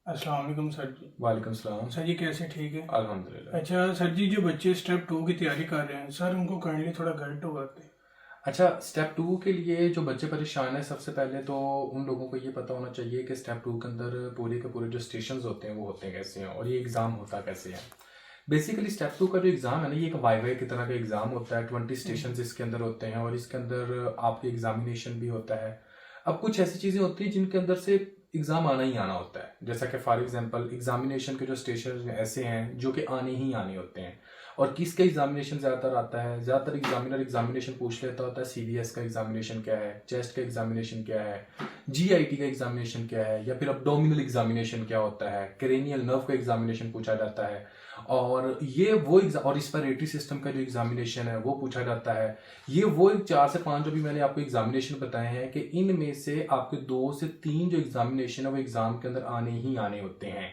अस्सलाम वालेकुम सर जी। वालेकुम सलाम। सर जी कैसे, ठीक है? अल्हम्दुलिल्लाह। अच्छा सर जी, जो बच्चे स्टेप 2 की तैयारी कर रहे हैं सर, उनको काइंडली थोड़ा गाइड तो करते हैं। अच्छा, स्टेप टू के लिए जो बच्चे परेशान हैं, सबसे पहले तो उन लोगों को ये पता होना चाहिए कि स्टेप टू के अंदर पूरे के पूरे जो स्टेशंस होते हैं वो होते हैं कैसे हैं और ये एग्ज़ाम होता कैसे है। बेसिकली स्टेप टू का जो एग्ज़ाम है ना, ये एक वाई की तरह का एग्ज़ाम होता है। 20 स्टेशन इसके अंदर होते हैं और इसके अंदर आपके एग्जामिनेशन भी होता है। अब कुछ ऐसी चीज़ें होती हैं जिनके अंदर से एग्ज़ाम आना ही आना होता है, जैसा कि फॉर एग्जांपल एग्जामिनेशन के जो स्टेशन ऐसे हैं जो कि आने ही आने होते हैं। और किसका एग्जामिनेशन ज़्यादातर आता है? ज़्यादातर एग्जामिनर एग्जामिनेशन पूछ लेता होता है सीबीएस का एग्जामिनेशन क्या है, चेस्ट का एग्जामिनेशन क्या है, जीआईटी का एग्जामिनेशन क्या है, या फिर अब्डोमिनल एग्जामिनेशन क्या होता है, क्रेनियल नर्व का एग्जामिनेशन पूछा जाता है। और ये वो और रिस्पिरेटरी सिस्टम का जो एग्जामिनेशन है वो पूछा जाता है। ये वो 4 से 5 जो भी मैंने आपको एग्जामिनेशन बताए हैं कि इनमें से आपके 2 से 3 जो एग्जामिनेशन है वो एग्जाम के अंदर आने ही आने होते हैं।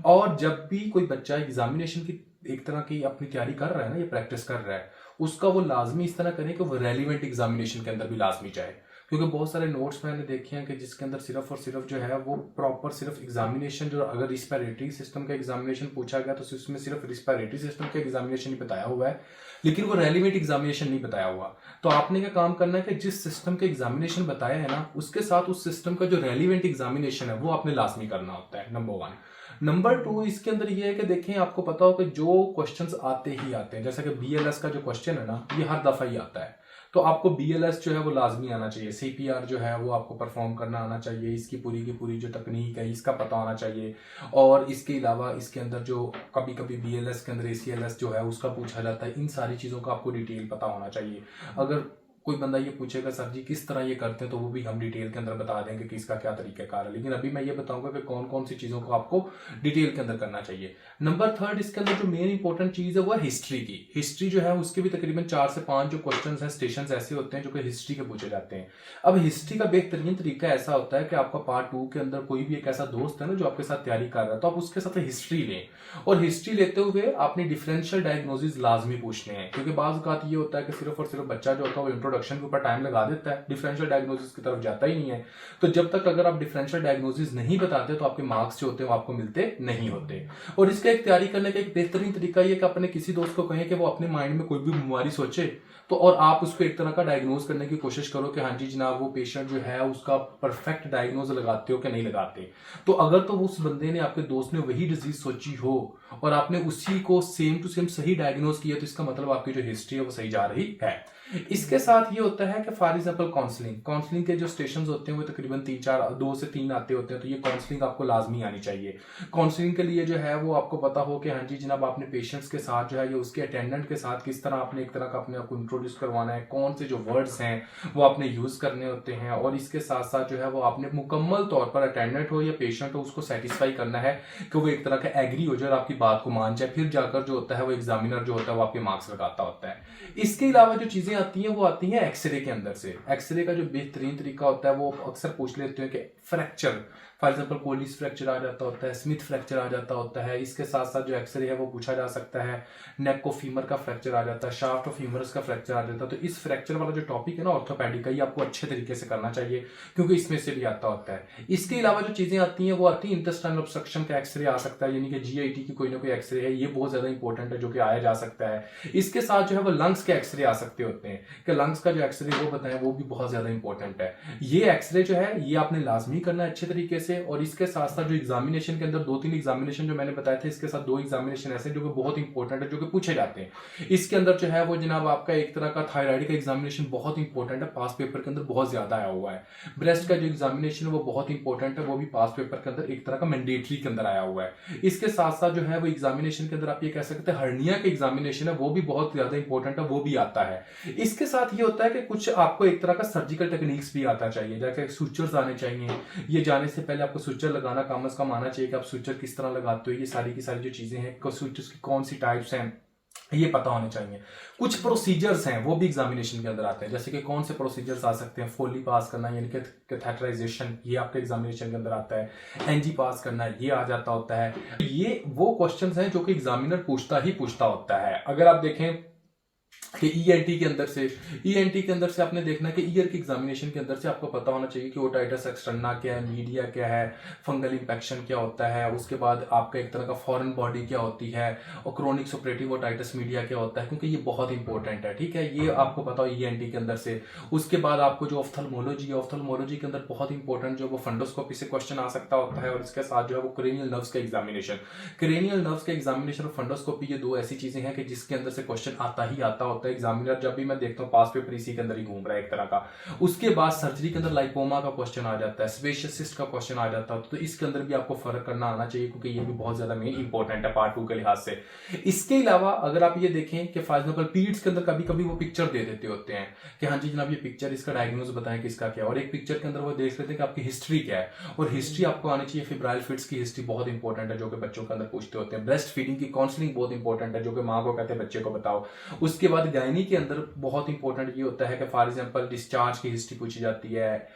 और जब भी कोई बच्चा एग्जामिनेशन की एक तरह की अपनी तैयारी कर रहा है ना, ये प्रैक्टिस कर रहा है, उसका वो लाजमी इस तरह करें कि वो रेलिवेंट एग्जामिनेशन के अंदर भी लाजमी जाए। क्योंकि बहुत सारे नोट्स मैंने देखे हैं कि जिसके अंदर सिर्फ और सिर्फ जो है वो प्रॉपर सिर्फ एग्जामिनेशन, जो अगर रिस्पिरेटरी सिस्टम का एग्जामिनेशन पूछा गया तो उसमें सिर्फ रिस्पिरेटरी सिस्टम का एग्जामिनेशन ही बताया हुआ है, लेकिन वो रेलिवेंट एग्जामिनेशन नहीं बताया हुआ। तो आपने क्या काम करना है कि जिस सिस्टम का एग्जामिनेशन बताया है ना, उसके साथ उस सिस्टम का जो रेलिवेंट एग्जामिनेशन है वो आपने लाजमी करना होता है, नंबर 1। नंबर 2, इसके अंदर ये है कि देखें, आपको पता हो कि जो क्वेश्चंस आते ही आते हैं, जैसे कि बीएलएस का जो क्वेश्चन है ना, ये हर दफा ही आता है। तो आपको बीएलएस जो है वो लाजमी आना चाहिए, सीपीआर जो है वो आपको परफॉर्म करना आना चाहिए, इसकी पूरी की पूरी जो तकनीक है इसका पता होना चाहिए। और इसके अलावा इसके अंदर जो कभी कभी बीएलएस के अंदर एसीएलएस जो है उसका पूछा जाता है, इन सारी चीज़ों का आपको डिटेल पता होना चाहिए। अगर कोई बंदा ये पूछेगा सर जी किस तरह ये करते हैं, तो वो भी हम डिटेल के अंदर बता देंगे कि इसका क्या तरीकाकार है। लेकिन अभी मैं ये बताऊंगा कि कौन कौन सी चीज़ों को आपको डिटेल के अंदर करना चाहिए। नंबर 3, इसके अंदर जो मेन इंपॉर्टेंट चीज़ है वो है हिस्ट्री की। हिस्ट्री जो है उसके भी तकरीबन 4 से 5 जो क्वेश्चन हैं, स्टेशन ऐसे होते हैं जो कि हिस्ट्री के पूछे जाते हैं। अब हिस्ट्री का बेहतरीन तरीका ऐसा होता है कि आपका पार्ट 2 के अंदर कोई भी एक ऐसा दोस्त है ना जो आपके साथ तैयारी कर रहा है, तो आप उसके साथ हिस्ट्री लें। और हिस्ट्री लेते हुए आपने डिफरेंशियल डायग्नोसिस लाजमी पूछने हैं, क्योंकि बाज़ औक़ात ये होता है कि सिर्फ और सिर्फ बच्चा जो होता है वो इंट्रोडक्शन के ऊपर टाइम लगा देता है, डिफरेंशियल डायग्नोसिस की तरफ जाता ही नहीं है। तो जब तक अगर आप डिफरेंशियल डायग्नोसिस नहीं बताते तो आपके मार्क्स जो होते हैं वो आपको मिलते नहीं होते। और इसका एक तैयारी करने का एक बेहतरीन तरीका ये कि अपने किसी दोस्त को कहें कि वो अपने माइंड में कोई भी बीमारी सोचे, तो और आप उसको एक तरह का डायग्नोज करने की कोशिश करो कि हाँ जी जनाब वो पेशेंट जो है उसका परफेक्ट डायग्नोज लगाते हो कि नहीं लगाते। तो अगर तो उस बंदे ने, आपके दोस्त ने वही डिजीज सोची हो और आपने उसी को सेम टू सेम सही डायग्नोज किया, तो इसका मतलब आपकी जो हिस्ट्री है वो सही जा रही है। इसके साथ ये होता है कि फॉर एग्जाम्पल काउंसलिंग के जो स्टेशन होते हैं वो तकरीबन 2 से 3 आते होते हैं, तो ये काउंसलिंग आपको लाजमी आनी चाहिए। काउंसलिंग के लिए जो है वो आपको पता हो कि हाँ जी जनाब आपने पेशेंट्स के साथ जो है या उसके अटेंडेंट के साथ किस तरह आपने एक तरह का अपने आप को इंट्रोड्यूस करवाना है, कौन से जो वर्ड्स हैं वो आपने यूज करने होते हैं। और इसके साथ साथ जो है वो आपने मुकम्मल तौर पर अटेंडेंट हो या पेशेंट हो उसको सेटिस्फाई करना है कि वो एक तरह का एग्री हो जाए और आपकी बात को मान जाए, फिर जाकर जो होता है वो एग्जामिनर जो होता है वो आपके मार्क्स लगाता होता है। इसके अलावा जो चीजें आती हैं वो आती हैं एक्सरे के अंदर से। एक्सरे का जो बेहतरीन तरीका होता है वो अक्सर पूछ लेते हैं कि फ्रैक्चर, फॉर एग्जाम्पल कोलिस फ्रैक्चर आ जाता होता है, स्मिथ फ्रैक्चर आ जाता होता है। इसके साथ साथ जो एक्सरे है वो पूछा जा सकता है, नेक ऑफ फीमर का फ्रैक्चर आ जाता है, शाफ्ट ऑफ फीमरस का फ्रैक्चर आ जाता है। तो इस फ्रैक्चर वाला जो टॉपिक है ना ऑर्थोपेडिक का, ये आपको अच्छे तरीके से करना चाहिए क्योंकि इसमें से भी आता होता है। इसके अलावा जो चीजें आती हैं वो आती है इंटेस्टाइनल ऑब्स्ट्रक्शन का एक्सरे आ सकता है, यानी कि जीआईटी की कोई ना कोई एक्सरे है, ये बहुत ज्यादा इंपॉर्टेंट है जो कि आया जा सकता है। इसके साथ जो है वो लंग्स के एक्सरे आ सकते होते हैं कि लंग्स का जो एक्सरे वो बताएं, वो भी बहुत ज्यादा इंपॉर्टेंट है। ये एक्सरे जो है ये आपने लाजमी करना है अच्छे तरीके से। और इसके साथ साथ जो एग्जामिनेशन के अंदर 2-3 एग्जामिनेशन जो मैंने बताए थे, इसके साथ 2 एग्जामिनेशन ऐसे जो कि बहुत इंपॉर्टेंट है जो कि पूछे जाते हैं। इसके अंदर जो है वो जनाब आपका एक तरह का थायराइड का एग्जामिनेशन बहुत इंपॉर्टेंट है, पास पेपर के अंदर बहुत ज्यादा आया हुआ है। ब्रेस्ट का जो एग्जामिनेशन है वो बहुत इंपॉर्टेंट है, वो भी पास पेपर के अंदर एक तरह का मैंडेटरी के अंदर आया हुआ है। इसके साथ साथ जो है वो एग्जामिनेशन के अंदर आप ये कह सकते हैं हर्निया का एग्जामिनेशन है, वो भी बहुत ज्यादा इंपॉर्टेंट है, वो भी आता है। इसके साथ ये होता है कि कुछ आपको एक तरह का सर्जिकल टेक्निक्स भी आता चाहिए, जैसे सुचर्स आने चाहिए। ये जाने से पहले आपको सुचर लगाना कम से कम आना चाहिए कि आप सुचर किस तरह लगाते हो, ये सारी की सारी जो चीजें हैं, सुचर्स की कौन सी टाइप्स हैं ये पता होने चाहिए। कुछ प्रोसीजर्स हैं वो भी एग्जामिनेशन के अंदर आते हैं, जैसे कि कौन से प्रोसीजर्स आ सकते हैं, फोली पास करना यानी कि कैथेटराइजेशन, ये आपके एग्जामिनेशन के अंदर आता है। एनजी पास करना ये आ जाता होता है। ये वो क्वेश्चंस हैं जो कि एग्जामिनर पूछता ही पूछता होता है। अगर आप देखें कि ईएनटी के अंदर से आपने देखना कि ईयर की एग्जामिनेशन के अंदर से आपको पता होना चाहिए कि ओटाइटिस एक्सटर्ना क्या है, मीडिया क्या है, फंगल इंफेक्शन क्या होता है, उसके बाद आपका एक तरह का फॉरेन बॉडी क्या होती है, और क्रोनिक सुपरेटिव ओटाइटिस मीडिया क्या होता है, क्योंकि ये बहुत इंपॉर्टेंट है। ठीक है, ये आपको पता हो ईएनटी के अंदर से। उसके बाद आपको जो ऑफ्थल्मोलॉजी के अंदर बहुत इंपॉर्टेंट जो वो फंडोस्कोपी से क्वेश्चन आ सकता होता है, और इसके साथ जो है वो क्रेनियल नर्व्स का एग्जामिनेशन और फंडोस्कोपी, ये दो ऐसी चीजें हैं कि जिसके अंदर से क्वेश्चन आता ही आता होता है। एग्जामिनर जब भी मैं देखता हूँ पास पेपर इसी के अंदर ही घूम रहा है एक तरह का। उसके बाद सर्जरी के अंदर लाइपोमा का क्वेश्चन आ जाता है, स्पेशियस सिस्ट का क्वेश्चन आ जाता है, तो इसके अंदर भी आपको फर्क करना आना चाहिए, क्योंकि ये भी बहुत ज्यादा मेन इंपॉर्टेंट है पार्ट 2 के लिहाज से। इसके अलावा अगर आप ये देखें कि फॉर एग्जाम्पल पीड्स के अंदर कभी कभी वो पिक्चर दे देते होते हैं कि हाँ जी जनाब ये पिक्चर, इसका डायग्नोज बताएं किसका क्या, और एक पिक्चर के अंदर वो देख लेते हैं कि आपकी हिस्ट्री क्या है, और हिस्ट्री आपको आनी चाहिए। फिब्राइल फिट्स की हिस्ट्री बहुत इंपॉर्टेंट है जो कि बच्चों के अंदर पूछते होते हैं। ब्रेस्ट फीडिंग की काउंसलिंग बहुत इंपॉर्टेंट है जो कि माँ को कहते हैं बच्चे को बताओ। उसके बाद गायनी के अंदर बहुत इंपॉर्टेंट ये होता है कि फॉर एग्जांपल डिस्चार्ज की हिस्ट्री पूछी जाती है,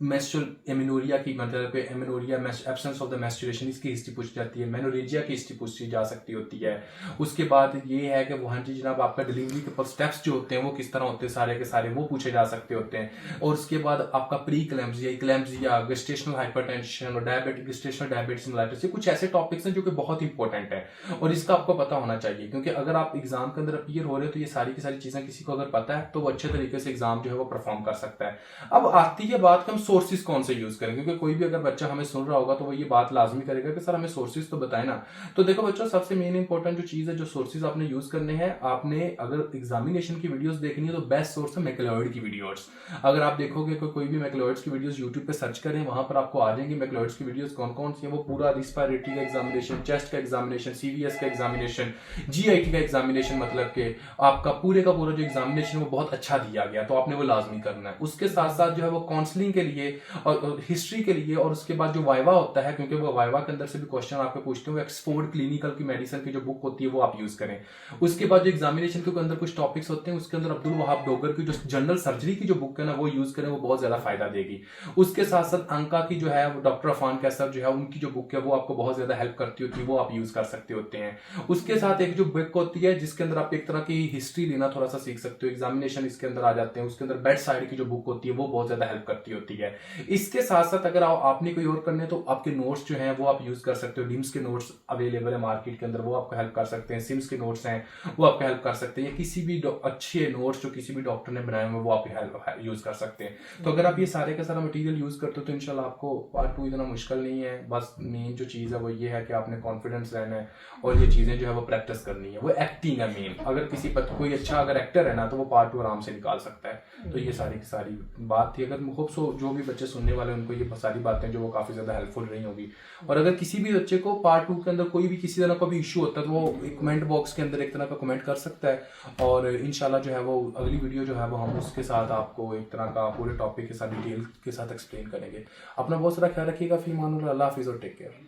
मेंस्ट्रुअल एमिनोरिया की, मतलब amenorrhoea absence of the menstruation, इसकी हिस्ट्री पूछी जाती है, मेनोरेजिया की हिस्ट्री पूछी जा सकती होती है। उसके बाद ये है कि वहाँ जी जनाब आपका डिलीवरी के स्टेप्स जो होते हैं वो किस तरह होते हैं, सारे के सारे वो पूछे जा सकते होते हैं। और उसके बाद आपका प्री क्लैम्सिया, गेस्टेशनल हाइपरटेंशन और डायबिटिक गेस्टेशनल डायबिटीज मेलाइटिस, कुछ ऐसे टॉपिक्स हैं जो कि बहुत इंपॉर्टेंट है और इसका आपको पता होना चाहिए, क्योंकि अगर आप एग्जाम के अंदर अपीयर हो रहे हो तो ये सारी की सारी चीजें किसी को अगर पता है तो वो अच्छे तरीके से एग्जाम जो है वो परफॉर्म कर सकता है। अब आती है बात कि हम सोर्सेज कौन से यूज करें, क्योंकि कोई भी अगर बच्चा हमें सुन रहा होगा तो वो ये बात लाजमी करेगा कि सर हमें सोर्सेज तो बताए ना। तो देखो बच्चों, सबसे मेन इंपॉर्टेंट जो चीज है, जो सोर्सेज आपने यूज करने हैं, आपने अगर एग्जामिनेशन की वीडियोस देखनी है तो बेस्ट सोर्स है मैक्लिओड की वीडियोस। अगर आप देखोगे कोई भी मैक्लिओड्स की वीडियोस यूट्यूब पे सर्च करें, वहां पर आपको आ जाएंगी मैक्लिओड्स की वीडियोस कौन कौन सी है। वो पूरा रिस्पायरेटरी का एग्जामिनेशन, चेस्ट का एग्जामिनेशन, सीवीएस का एग्जामिनेशन, जीआईटी का एग्जामिनेशन, मतलब कि आपका पूरे का पूरा जो एग्जामिनेशन वो बहुत अच्छा दिया गया, तो आपने वो लाजमी करना है। उसके साथ साथ जो है वो काउंसलिंग के लिए और हिस्ट्री के लिए, और उसके बाद जो वाइवा होता है, क्योंकि वो वाइवा के अंदर से भी क्वेश्चन आपको पूछते हैं, एक्सफोर्ड क्लिनिकल की मेडिसिन की जो बुक होती है वो आप यूज करें। उसके बाद जो एग्जामिनेशन के अंदर कुछ टॉपिक्स होते हैं, उसके अंदर अब्दुल वहाब डोगर की जो जनरल सर्जरी की जो बुक है ना वो यूज करें, वो बहुत ज्यादा फायदा देगी। उसके साथ साथ अंका की जो है डॉक्टर अफान कैसर जो है उनकी जो बुक है वो आपको बहुत ज्यादा हेल्प करती होती है, वो आप यूज कर सकते होते हैं। उसके साथ एक जो बुक होती है जिसके अंदर आप एक तरह की हिस्ट्री लेना थोड़ा सा सीख सकते हो, एग्जामिनेशन इसके अंदर आ जाते हैं। उसके अंदर बेड साइड की जो बुक होती है वो बहुत ज्यादा हेल्प करती होती है। इसके साथ साथ अगर आपने कोई और करने तो आपके नोट्स जो हैं वो आप यूज कर सकते हो। डिम्स के नोट्स अवेलेबल है मार्केट के अंदर, वो आपको हेल्प कर सकते हैं। सिम्स के नोट्स हैं वो आपको हेल्प कर सकते हैं, या किसी भी अच्छे नोट्स जो किसी भी डॉक्टर ने बनाए हुए वो आप यूज कर सकते हैं। तो अगर आप ये सारे का सारा मटेरियल यूज करते हो तो इंशाल्लाह आपको पार्ट 2 इतना मुश्किल नहीं है। बस मेन जो चीज़ है वो ये है कि आपने कॉन्फिडेंस रहना है और ये चीज़ें जो है वो प्रैक्टिस करनी है। वो एक्टिंग है मेन, अगर किसी पर कोई अच्छा अगर एक्टर है ना तो वो पार्ट 2 आराम से निकाल सकता है। तो ये सारी की सारी बात थी। अगर होप सो जो भी बच्चे सुनने वाले उनको ये सारी बातें जो वो काफ़ी ज़्यादा हेल्पफुल रही होगी। और अगर किसी भी बच्चे को पार्ट 2 के अंदर कोई भी किसी तरह का भी इशू होता है तो वो कमेंट बॉक्स के अंदर एक तरह का कमेंट कर सकता है, और इंशाल्लाह जो है वो अगली वीडियो जो है वो हम उसके साथ आपको एक तरह का पूरे टॉपिक के साथ डिटेल के साथ एक्सप्लेन करेंगे। अपना बहुत सारा ख्याल रखिएगा। फी मान अल्लाह हाफिज़ और टेक केयर।